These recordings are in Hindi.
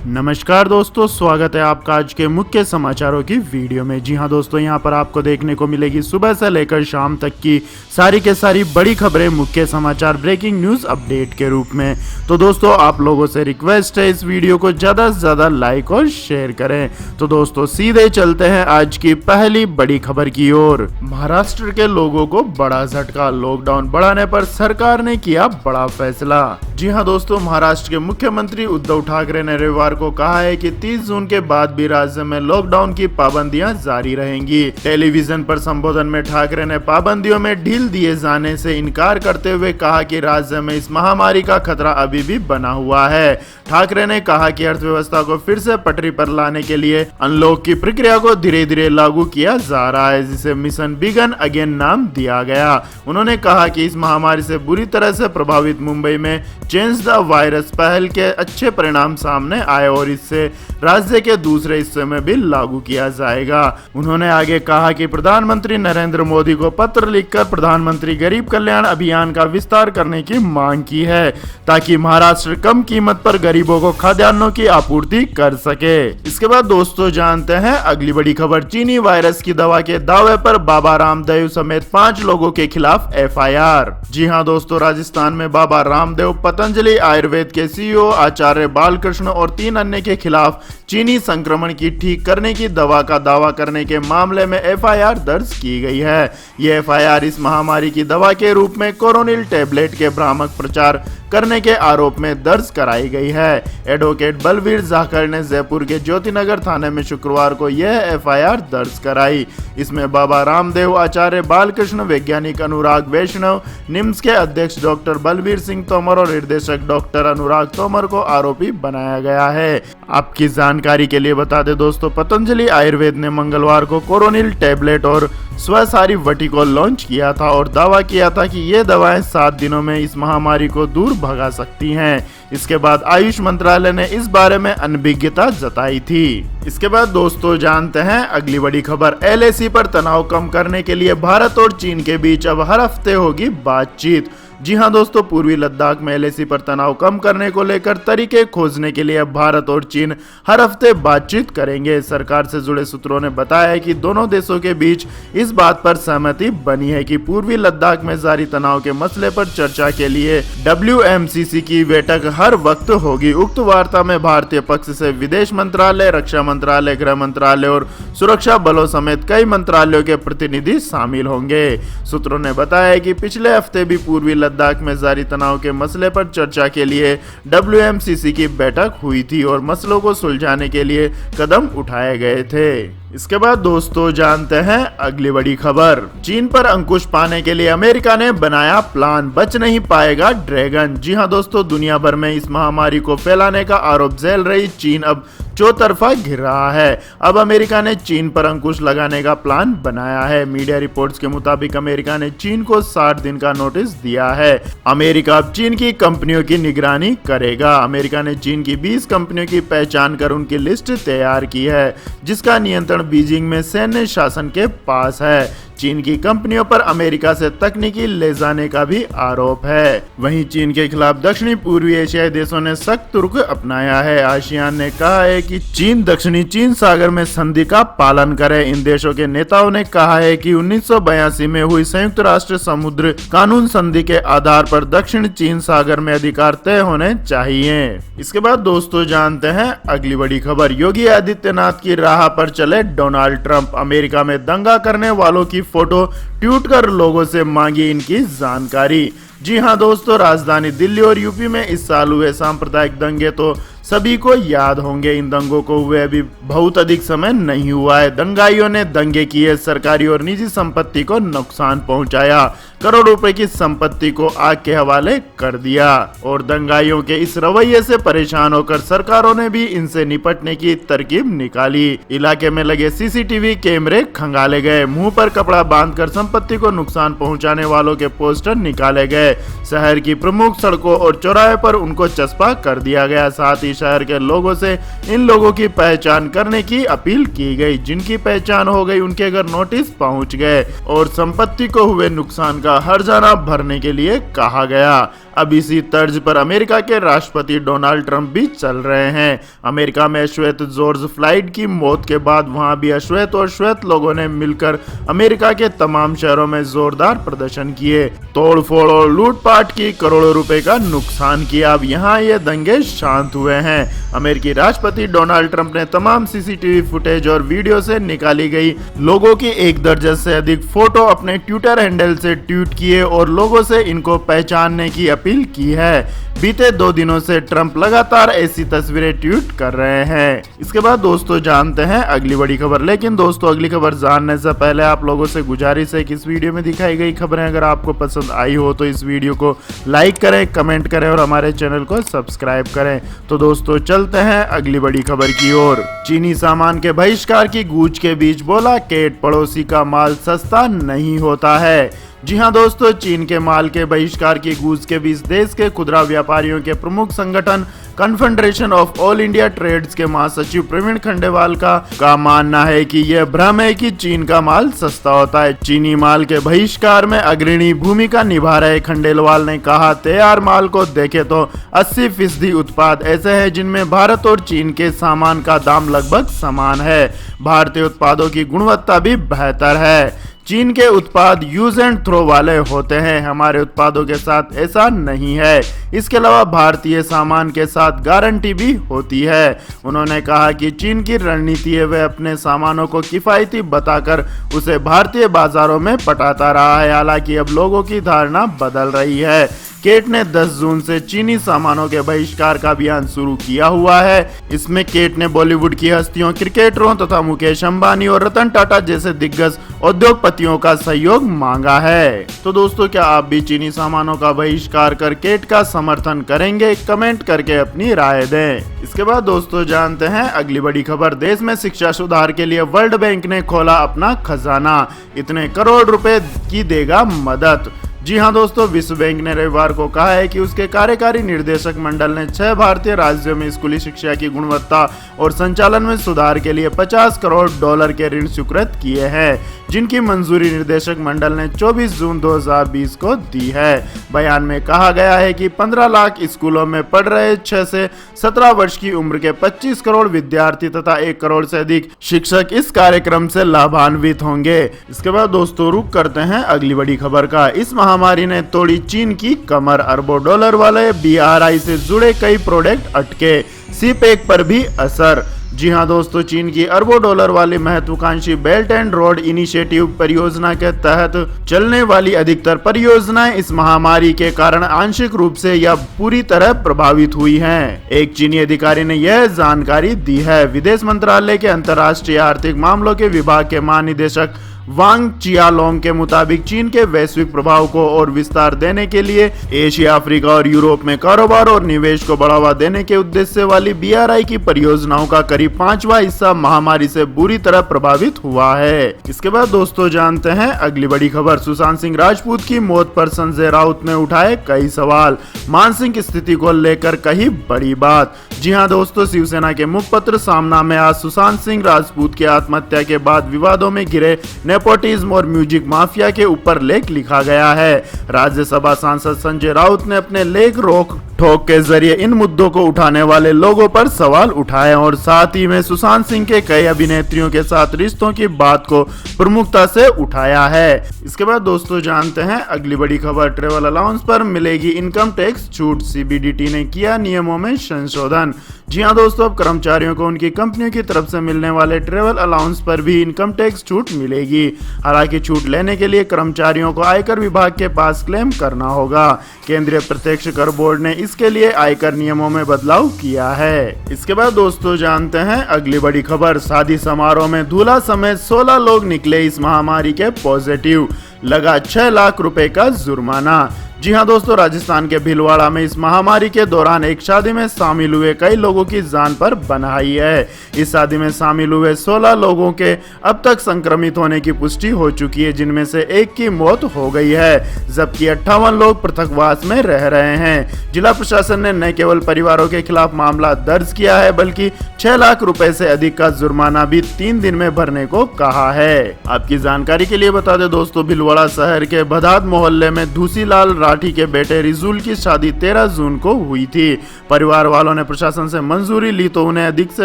नमस्कार दोस्तों, स्वागत है आपका आज के मुख्य समाचारों की वीडियो में। जी हां दोस्तों, यहां पर आपको देखने को मिलेगी सुबह से लेकर शाम तक की सारी के सारी बड़ी खबरें, मुख्य समाचार, ब्रेकिंग न्यूज अपडेट के रूप में। तो दोस्तों, आप लोगों से रिक्वेस्ट है इस वीडियो को ज़्यादा से ज़्यादा लाइक और शेयर करें। तो दोस्तों, सीधे चलते हैं आज की पहली बड़ी खबर की ओर। महाराष्ट्र के लोगों को बड़ा झटका, लॉकडाउन बढ़ाने पर सरकार ने किया बड़ा फैसला। जी हां दोस्तों, महाराष्ट्र के मुख्यमंत्री उद्धव ठाकरे ने रविवार को कहा है कि 30 जून के बाद भी राज्य में लॉकडाउन की पाबंदियां जारी रहेंगी। टेलीविजन पर संबोधन में ठाकरे ने पाबंदियों में ढील दिए जाने से इनकार करते हुए कहा कि राज्य में इस महामारी का खतरा अभी भी बना हुआ है। ठाकरे ने कहा कि अर्थव्यवस्था को फिर से पटरी पर लाने के लिए अनलॉक की प्रक्रिया को धीरे धीरे लागू किया जा रहा है, जिसे मिशन बिगन अगेन नाम दिया गया। उन्होंने कहा कि इस महामारी से बुरी तरह से प्रभावित मुंबई में चेंज द वायरस पहल के अच्छे परिणाम सामने आए और इससे राज्य के दूसरे हिस्से में भी लागू किया जाएगा। उन्होंने आगे कहा कि प्रधानमंत्री नरेंद्र मोदी को पत्र लिखकर प्रधानमंत्री गरीब कल्याण अभियान का विस्तार करने की मांग की है, ताकि महाराष्ट्र कम कीमत पर गरीबों को खाद्यान्नों की आपूर्ति कर सके। इसके बाद दोस्तों, जानते हैं अगली बड़ी खबर। चीनी वायरस की दवा के दावे पर बाबा रामदेव समेत 5 लोगों के खिलाफ एफआईआर। जी हां दोस्तों, राजस्थान में बाबा रामदेव, पतंजलि आयुर्वेद के सीईओ आचार्य बालकृष्ण और 3 अन्य के खिलाफ चीनी संक्रमण की ठीक करने की दवा का दावा करने के मामले में एफआईआर दर्ज की गई है। यह एफआईआर इस महामारी की दवा के रूप में कोरोनिल टेबलेट के भ्रामक प्रचार करने के आरोप में दर्ज कराई गई है। एडवोकेट बलवीर जाखड़ ने जयपुर के ज्योतिनगर थाने में शुक्रवार को यह एफआईआर दर्ज कराई। इसमें बाबा रामदेव, आचार्य बालकृष्ण, वैज्ञानिक अनुराग वैष्णव, निम्स के अध्यक्ष डॉक्टर बलवीर सिंह तोमर और निर्देशक डॉक्टर अनुराग तोमर को आरोपी बनाया गया है। आपकी जानकारी के लिए बता दें दोस्तों, पतंजलि आयुर्वेद ने मंगलवार को कोरोनिल टेबलेट और स्वसारी वटी को लॉन्च किया था और दावा किया था कि ये दवाएं 7 दिनों में इस महामारी को दूर भगा सकती हैं। इसके बाद आयुष मंत्रालय ने इस बारे में अनभिज्ञता जताई थी। इसके बाद दोस्तों, जानते हैं अगली बड़ी खबर। एलएसी पर तनाव कम करने के लिए भारत और चीन के बीच अब हर हफ्ते होगी बातचीत। जी हां दोस्तों, पूर्वी लद्दाख में एलएसी पर तनाव कम करने को लेकर तरीके खोजने के लिए अब भारत और चीन हर हफ्ते बातचीत करेंगे। सरकार से जुड़े सूत्रों ने बताया है कि दोनों देशों के बीच इस बात पर सहमति बनी है कि पूर्वी लद्दाख में जारी तनाव के मसले पर चर्चा के लिए WMCC की बैठक हर वक्त होगी। उक्त वार्ता में भारतीय पक्ष से विदेश मंत्रालय, रक्षा मंत्रालय, गृह मंत्रालय और सुरक्षा बलों समेत कई मंत्रालयों के प्रतिनिधि शामिल होंगे। सूत्रों ने बताया कि पिछले हफ्ते भी पूर्वी लद्दाख में जारी तनाव के मसले पर चर्चा के लिए WMCC की बैठक हुई थी और मसलों को सुलझाने के लिए कदम उठाए गए थे। इसके बाद दोस्तों, जानते हैं अगली बड़ी खबर। चीन पर अंकुश पाने के लिए अमेरिका ने बनाया प्लान, बच नहीं पाएगा ड्रैगन। जी हां दोस्तों, दुनिया भर में इस महामारी को फैलाने का आरोप झेल रही चीन अब चौतरफा घिर रहा है। अब अमेरिका ने चीन पर अंकुश लगाने का प्लान बनाया है। मीडिया रिपोर्ट्स के मुताबिक अमेरिका ने चीन को 60 दिन का नोटिस दिया है। अमेरिका अब चीन की कंपनियों की निगरानी करेगा। अमेरिका ने चीन की 20 कंपनियों की पहचान कर उनकी लिस्ट तैयार की है, जिसका नियंत्रण बीजिंग में सैन्य शासन के पास है। चीन की कंपनियों पर अमेरिका से तकनीकी ले जाने का भी आरोप है। वहीं चीन के खिलाफ दक्षिणी पूर्वी एशियाई देशों ने सख्त रुख अपनाया है। आसियान ने कहा है कि चीन दक्षिणी चीन सागर में संधि का पालन करे। इन देशों के नेताओं ने कहा है कि 1982 में हुई संयुक्त राष्ट्र समुद्र कानून संधि के आधार पर दक्षिण चीन सागर में अधिकार तय होने चाहिए। इसके बाद दोस्तों, जानते हैं अगली बड़ी खबर। योगी आदित्यनाथ की राह पर चले डोनाल्ड ट्रंप। अमेरिका में दंगा करने वालों की फोटो ट्वीट कर लोगों से मांगी इनकी जानकारी। जी हां दोस्तों, राजधानी दिल्ली और यूपी में इस साल हुए सांप्रदायिक दंगे तो सभी को याद होंगे। इन दंगों को हुए अभी बहुत अधिक समय नहीं हुआ है। दंगाइयों ने दंगे किए, सरकारी और निजी संपत्ति को नुकसान पहुंचाया, करोड़ों रुपए की संपत्ति को आग के हवाले कर दिया और दंगाइयों के इस रवैये से परेशान होकर सरकारों ने भी इनसे निपटने की तरकीब निकाली। इलाके में लगे सीसीटीवी कैमरे खंगाले गए, मुंह पर कपड़ा बांधकर संपत्ति को नुकसान पहुंचाने वालों के पोस्टर निकाले गए। शहर की प्रमुख सड़कों और चौराहे पर उनको चस्पा कर दिया गया। साथ ही शहर के लोगों से इन लोगों की पहचान करने की अपील की गई। जिनकी पहचान हो गई उनके घर नोटिस पहुंच गए और संपत्ति को हुए नुकसान का हर्जाना भरने के लिए कहा गया। अब इसी तर्ज पर अमेरिका के राष्ट्रपति डोनाल्ड ट्रंप भी चल रहे हैं। अमेरिका में श्वेत जॉर्ज फ्लाइड की मौत के बाद वहां भी अश्वेत और श्वेत लोगों ने मिलकर अमेरिका के तमाम शहरों में जोरदार प्रदर्शन किए, तोड़फोड़ और लूटपाट की, करोड़ों रुपए का नुकसान किया। अब यहाँ ये दंगे शांत हुए हैं। अमेरिकी राष्ट्रपति डोनाल्ड ट्रंप ने तमाम सीसीटीवी फुटेज और वीडियो से निकाली गई लोगों की 1 दर्जन से अधिक फोटो अपने ट्विटर हैंडल से ट्वीट किए और लोगों से इनको पहचानने की अपील की है। बीते 2 दिनों से ट्रंप लगातार ऐसी तस्वीरें ट्वीट कर रहे हैं। इसके बाद दोस्तों जानते हैं अगली बड़ी खबर। लेकिन दोस्तों अगली खबर जानने से पहले आप लोगों से गुजारिश है कि इस वीडियो में दिखाई गई खबरें अगर आपको पसंद आई हो तो इस वीडियो को लाइक करें, कमेंट करें और हमारे चैनल को सब्सक्राइब करें। तो दोस्तों चलते हैं अगली बड़ी खबर की ओर। चीनी सामान के बहिष्कार की गूंज के बीच बोला केट पड़ोसी का माल सस्ता नहीं होता है। जी हां दोस्तों, चीन के माल के बहिष्कार की गूंज के बीच देश के खुदरा व्यापारियों के प्रमुख संगठन confederation of all India trades के महासचिव प्रवीण खंडेवाल का मानना है कि यह भ्रम है कि चीन का माल सस्ता होता है। चीनी माल के बहिष्कार में अग्रणी भूमिका निभा रहे खंडेलवाल ने कहा, तैयार माल को देखें तो 80% उत्पाद ऐसे हैं जिनमें भारत और चीन के सामान का दाम लगभग समान है। भारतीय उत्पादों की गुणवत्ता भी बेहतर है। चीन के उत्पाद यूज एंड थ्रो वाले होते हैं, हमारे उत्पादों के साथ ऐसा नहीं है। इसके अलावा भारतीय सामान के साथ गारंटी भी होती है। उन्होंने कहा कि चीन की रणनीति है वह अपने सामानों को किफायती बताकर उसे भारतीय बाजारों में पटाता रहा है। हालांकि अब लोगों की धारणा बदल रही है। केट ने 10 जून से चीनी सामानों के बहिष्कार का अभियान शुरू किया हुआ है। इसमें केट ने बॉलीवुड की हस्तियों, क्रिकेटरों तथा मुकेश अंबानी और रतन टाटा जैसे दिग्गज उद्योगपतियों का सहयोग मांगा है। तो दोस्तों क्या आप भी चीनी सामानों का बहिष्कार कर केट का समर्थन करेंगे? कमेंट करके अपनी राय दें। इसके बाद दोस्तों जानते हैं अगली बड़ी खबर। देश में शिक्षा सुधार के लिए वर्ल्ड बैंक ने खोला अपना खजाना, इतने करोड़ रुपए की देगा मदद। जी हां दोस्तों, विश्व बैंक ने रविवार को कहा है कि उसके कार्यकारी निर्देशक मंडल ने 6 भारतीय राज्यों में स्कूली शिक्षा की गुणवत्ता और संचालन में सुधार के लिए $50 करोड़ के ऋण स्वीकृत किए हैं, जिनकी मंजूरी निर्देशक मंडल ने 24 जून 2020 को दी है। बयान में कहा गया है कि 15 लाख स्कूलों में पढ़ रहे 6 से 17 वर्ष की उम्र के 25 करोड़ विद्यार्थी तथा 1 करोड़ से अधिक शिक्षक इस कार्यक्रम से लाभान्वित होंगे। इसके बाद दोस्तों रुक करते हैं अगली बड़ी खबर का। इस महामारी ने तोड़ी चीन की कमर, अरबों डॉलर वाले BRI से जुड़े कई प्रोडक्ट अटके, सीपेक पर भी असर। जी हां दोस्तों, चीन की अरबों डॉलर वाली महत्वाकांक्षी बेल्ट एंड रोड इनिशिएटिव परियोजना के तहत चलने वाली अधिकतर परियोजनाएं इस महामारी के कारण आंशिक रूप से या पूरी तरह प्रभावित हुई हैं। एक चीनी अधिकारी ने यह जानकारी दी है। विदेश मंत्रालय के अंतर्राष्ट्रीय आर्थिक मामलों के विभाग के महानिदेशक वांग चियालोंग के मुताबिक चीन के वैश्विक प्रभाव को और विस्तार देने के लिए एशिया, अफ्रीका और यूरोप में कारोबार और निवेश को बढ़ावा देने के उद्देश्य वाली BRI की परियोजनाओं का करीब 5वां हिस्सा महामारी से बुरी तरह प्रभावित हुआ है। इसके बाद दोस्तों जानते हैं अगली बड़ी खबर। सुशांत सिंह राजपूत की मौत पर संजय राउत ने उठाए कई सवाल, मानसिक स्थिति को लेकर कही बड़ी बात। जी हां दोस्तों, शिवसेना के मुखपत्र सामना में आज सुशांत सिंह राजपूत की आत्महत्या के बाद विवादों में घिरे नेपोटिज्म और म्यूजिक माफिया के ऊपर लेख लिखा गया है। राज्यसभा सांसद संजय राउत ने अपने लेख रोक ठोक के जरिए इन मुद्दों को उठाने वाले लोगों पर सवाल उठाए और साथ ही में सुशांत सिंह के कई अभिनेत्रियों के साथ रिश्तों की बात को प्रमुखता से उठाया है। इसके बाद दोस्तों जानते हैं अगली बड़ी खबर। ट्रेवल अलाउंस पर मिलेगी इनकम टैक्स छूट, CBDT ने किया नियमों में संशोधन। जी हां दोस्तों, अब कर्मचारियों को उनकी कंपनियों की तरफ से मिलने वाले ट्रेवल अलाउंस पर भी इनकम टैक्स छूट मिलेगी। हालांकि छूट लेने के लिए कर्मचारियों को आयकर विभाग के पास क्लेम करना होगा। केंद्रीय प्रत्यक्ष कर बोर्ड ने इसके लिए आयकर नियमों में बदलाव किया है। इसके बाद दोस्तों जानते हैं अगली बड़ी खबर। शादी समारोह में दूल्हा समेत 16 लोग निकले इस महामारी के पॉजिटिव, लगा 6 लाख रुपए का जुर्माना। जी हां दोस्तों, राजस्थान के भीलवाड़ा में इस महामारी के दौरान एक शादी में शामिल हुए कई लोगों की जान पर बन्हाई है। इस शादी में शामिल हुए 16 लोगों के अब तक संक्रमित होने की पुष्टि हो चुकी है, जिनमें से एक की मौत हो गई है, जबकि 58 लोग पृथकवास में रह रहे हैं। जिला प्रशासन ने न केवल परिवारों के खिलाफ मामला दर्ज किया है, बल्कि 6 लाख रुपए से अधिक का जुर्माना भी 3 दिन में भरने को कहा है। आपकी जानकारी के लिए बता दें दोस्तों, भीलवाड़ा शहर के बदाद मोहल्ले में धूसीलाल राठी के बेटे रिजुल की शादी 13 जून को हुई थी। परिवार वालों ने प्रशासन से मंजूरी ली तो उन्हें अधिक से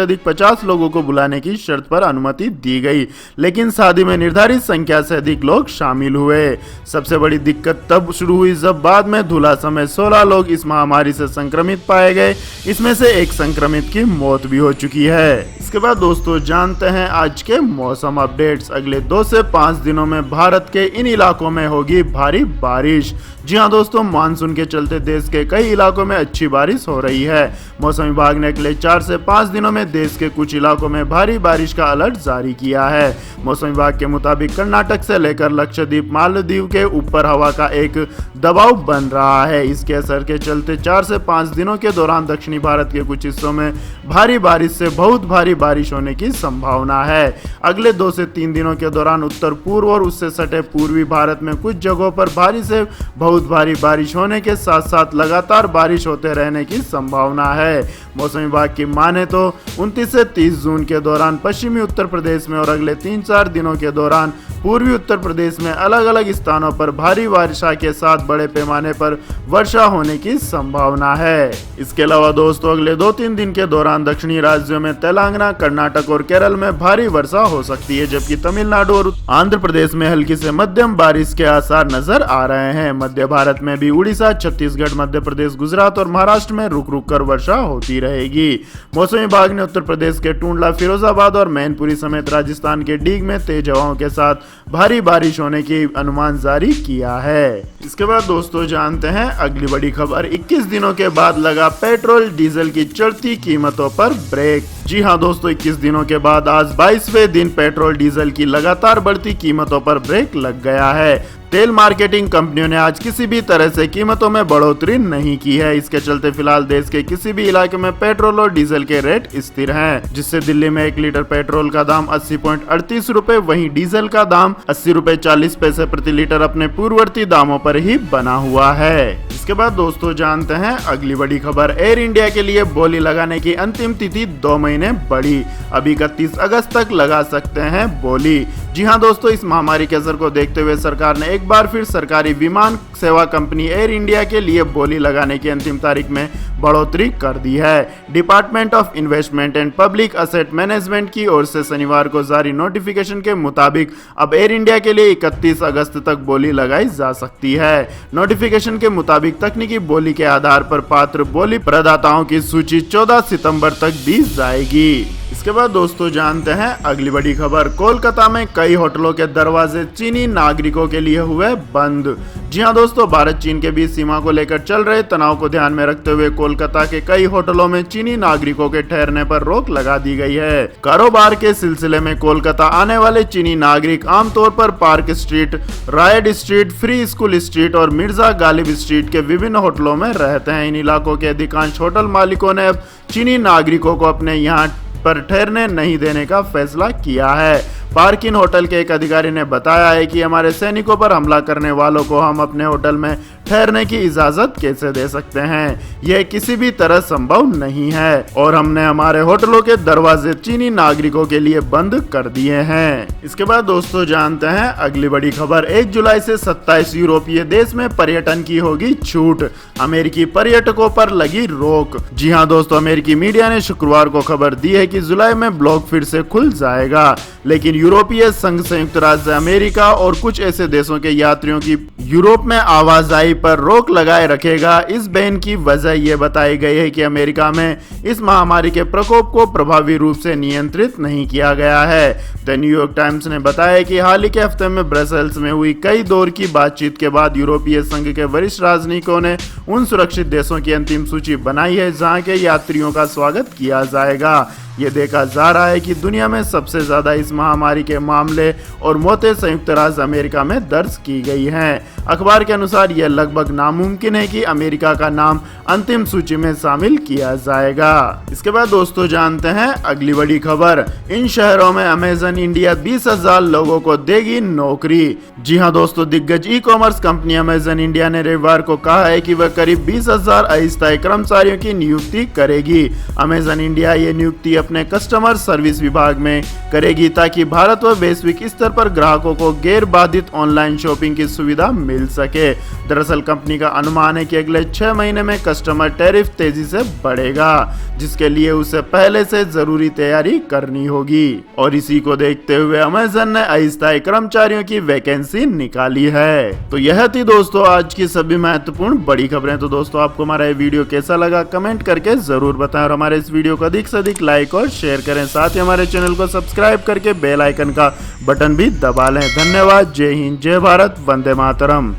अधिक 50 लोगों को बुलाने की शर्त पर अनुमति दी गई, लेकिन शादी में निर्धारित संख्या से अधिक लोग शामिल हुए। सबसे बड़ी दिक्कत तब शुरू हुई जब बाद में दूल्हा समेत 16 लोग इस महामारी से संक्रमित पाए गए। इसमें से एक संक्रमित की मौत भी हो चुकी है। इसके बाद दोस्तों जानते हैं आज के मौसम अपडेट्स। अगले 2 से 5 दिनों में भारत के इन इलाकों में होगी भारी बारिश। जी हां दोस्तों, मानसून के चलते देश के कई इलाकों में अच्छी बारिश हो रही है। मौसम विभाग ने अगले 4 से 5 दिनों में देश के कुछ इलाकों में भारी बारिश का अलर्ट जारी किया है। मौसम विभाग के मुताबिक कर्नाटक से लेकर लक्षद्वीप मालदीव के ऊपर हवा का एक दबाव बन रहा है। इसके असर के चलते 4 से 5 दिनों के दौरान दक्षिणी भारत के कुछ हिस्सों में भारी बारिश से बहुत भारी बारिश होने की संभावना है। अगले 2 से 3 दिनों के दौरान उत्तर पूर्व और उससे सटे पूर्वी भारत में कुछ जगहों पर भारी से बहुत भारी बारिश होने के साथ साथ लगातार बारिश होते रहने की संभावना है। मौसम विभाग की माने तो 29 से 30 जून के दौरान पश्चिमी उत्तर प्रदेश में और अगले 3-4 दिनों के दौरान पूर्वी उत्तर प्रदेश में अलग अलग स्थानों पर भारी वर्षा के साथ बड़े पैमाने पर वर्षा होने की संभावना है। इसके अलावा दोस्तों अगले 2-3 दिन के दौरान दक्षिणी राज्यों में तेलंगाना, कर्नाटक और केरल में भारी वर्षा हो सकती है, जबकि तमिलनाडु और आंध्र प्रदेश में हल्की से मध्यम बारिश के आसार नजर आ रहे हैं। मध्य भारत में भी उड़ीसा, छत्तीसगढ़, मध्य प्रदेश, गुजरात और महाराष्ट्र में रुक रुक कर वर्षा होती रहेगी। मौसम विभाग ने उत्तर प्रदेश के टूंडला, फिरोजाबाद और मैनपुरी समेत राजस्थान के डीग में तेज हवाओं के साथ भारी बारिश होने की अनुमान जारी किया है। इसके बाद दोस्तों जानते हैं अगली बड़ी खबर। 21 दिनों के बाद लगा पेट्रोल डीजल की चढ़ती कीमतों पर ब्रेक। जी हां दोस्तों, 21 दिनों के बाद आज 22वें दिन पेट्रोल डीजल की लगातार बढ़ती कीमतों पर ब्रेक लग गया है। तेल मार्केटिंग कंपनियों ने आज किसी भी तरह से कीमतों में बढ़ोतरी नहीं की है। इसके चलते फिलहाल देश के किसी भी इलाके में पेट्रोल और डीजल के रेट स्थिर हैं, जिससे दिल्ली में 1 लीटर पेट्रोल का दाम 80.38 रुपए, वहीं डीजल का दाम 80 रुपए 40 पैसे प्रति लीटर अपने पूर्ववर्ती दामों पर ही बना हुआ है। इसके बाद दोस्तों जानते हैं अगली बड़ी खबर। एयर इंडिया के लिए बोली लगाने की अंतिम तिथि 2 महीने बढ़ी। अभी 31 अगस्त तक लगा सकते हैं बोली। जी हां दोस्तों, इस महामारी के असर को देखते हुए सरकार ने एक बार फिर सरकारी विमान सेवा कंपनी एयर इंडिया के लिए बोली लगाने की अंतिम तारीख में बढ़ोतरी कर दी है। Department of investment and public asset management की ओर से शनिवार को जारी नोटिफिकेशन के मुताबिक अब एयर इंडिया के लिए 31 अगस्त तक बोली लगाई जा सकती है। नोटिफिकेशन के मुताबिक तकनीकी बोली के आधार पर पात्र बोली प्रदाताओं की सूची 14 सितंबर तक दी जाएगी। इसके बाद दोस्तों जानते हैं अगली बड़ी खबर। कोलकाता में कई होटलों के दरवाजे चीनी नागरिकों के लिए हुए बंद। जी हां दोस्तों, भारत चीन के बीच सीमा को लेकर चल रहे तनाव को ध्यान में रखते हुए कोलकाता के कई होटलों में चीनी नागरिकों के ठहरने पर रोक लगा दी गई है। कारोबार के सिलसिले में कोलकाता आने वाले चीनी नागरिक आमतौर पर park street, ride street, free school street और मिर्जा गालिब स्ट्रीट के विभिन्न होटलों में रहते हैं। इन इलाकों के अधिकांश होटल मालिकों ने अब चीनी नागरिकों को अपने यहाँ पर ठहरने नहीं देने का फैसला किया है। पार्किन होटल के एक अधिकारी ने बताया है कि हमारे सैनिकों पर हमला करने वालों को हम अपने होटल में ठहरने की इजाजत कैसे दे सकते हैं, यह किसी भी तरह संभव नहीं है और हमने हमारे होटलों के दरवाजे चीनी नागरिकों के लिए बंद कर दिए हैं। इसके बाद दोस्तों जानते हैं अगली बड़ी खबर। 1 जुलाई से 27 यूरोपीय देश में पर्यटन की होगी छूट। अमेरिकी पर्यटकों पर लगी रोक। जी हां दोस्तों, अमेरिकी मीडिया ने शुक्रवार को खबर दी है कि जुलाई में ब्लॉक फिर से खुल जाएगा, लेकिन यूरोपीय संघ, संयुक्त राज्य अमेरिका और कुछ ऐसे देशों के यात्रियों की यूरोप में आवाजाही पर रोक लगाए रखेगा। इस बैन की वजह यह बताई गई है कि अमेरिका में इस महामारी के प्रकोप को प्रभावी रूप से नियंत्रित नहीं किया गया है। द न्यूयॉर्क टाइम्स ने बताया कि हाल ही के हफ्ते में ब्रसेल्स में हुई कई दौर की बातचीत के बाद यूरोपीय संघ के वरिष्ठ राजनयिकों ने उन सुरक्षित देशों की अंतिम सूची बनाई है जहां के यात्रियों का स्वागत किया जाएगा। ये देखा जा रहा है कि दुनिया में सबसे ज्यादा इस महामारी के मामले और मौतें संयुक्त राज्य अमेरिका में दर्ज की गई हैं। अखबार के अनुसार यह लगभग नामुमकिन है कि अमेरिका का नाम अंतिम सूची में शामिल किया जाएगा। इसके बाद दोस्तों जानते हैं अगली बड़ी खबर। इन शहरों में अमेजन इंडिया 20,000 लोगों को देगी नौकरी। जी हां दोस्तों, दिग्गज e commerce company Amazon India ने रविवार को कहा है कि वह करीब 20,000 अस्थायी कर्मचारियों की नियुक्ति करेगी। अमेजन इंडिया ये नियुक्ति अपने कस्टमर सर्विस विभाग में करेगी ताकि भारत व वैश्विक स्तर पर ग्राहकों को गैर बाधित ऑनलाइन शॉपिंग की सुविधा मिल सके। दरअसल कंपनी का अनुमान है कि अगले 6 महीने में कस्टमर टैरिफ तेजी से बढ़ेगा, जिसके लिए उसे पहले से जरूरी तैयारी करनी होगी। और इसी को देखते हुए अमेज़न ने अस्थायी कर्मचारियों की वैकेंसी निकाली है। तो यह थी दोस्तों आज की सभी महत्वपूर्ण बड़ी खबरें। तो दोस्तों आपको हमारा ये वीडियो कैसा लगा कमेंट करके जरूर बताएं और हमारे इस वीडियो को अधिक से अधिक लाइक और शेयर करें। साथ ही हमारे चैनल को सब्सक्राइब करके बेल आइकन का बटन भी दबा लें। धन्यवाद। जय हिंद, जय भारत, वंदे मातरम।